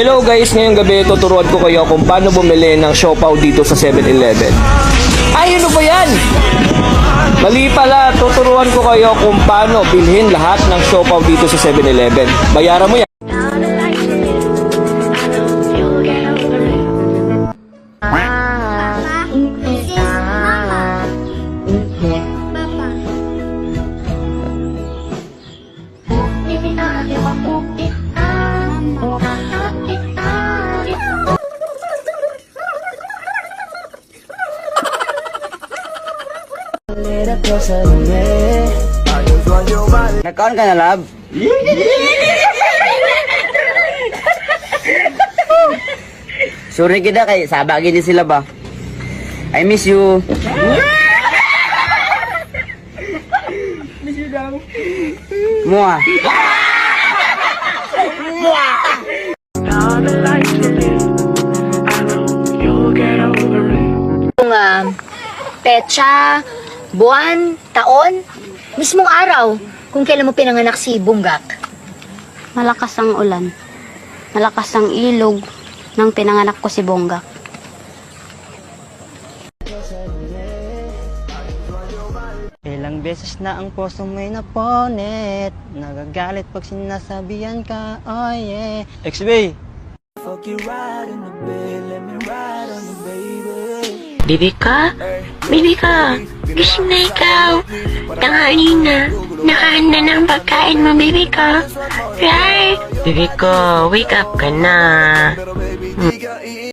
Hello guys, ngayong gabi tuturuan ko kayo kung paano bumili ng siopaw dito sa 7-Eleven. Ay, ano ba yan? Mali pala, tuturuan ko kayo kung paano bilhin lahat ng siopaw dito sa 7-Eleven. Bayaran mo yan. Nagkaon ka na, love? Sorry kita kay sabagin din sila ba? I miss you. Miss you daw. Mua. Petsa, buwan, taon, mismong araw kung kailan mo pinanganak si Bunggak. Malakas ang ulan. Malakas ang ilog nang pinanganak ko si Bunggak. Ilang beses na ang puso mo'y naponit. Nagagalit pag sinasabihan ka, oh yeah. XB! Bibi ka? Bibi ka? Gising na ikaw. Tanghali na. Nakahanda na ang pagkain mo, bibi ka. Right? Bibi ko, wake up ka na.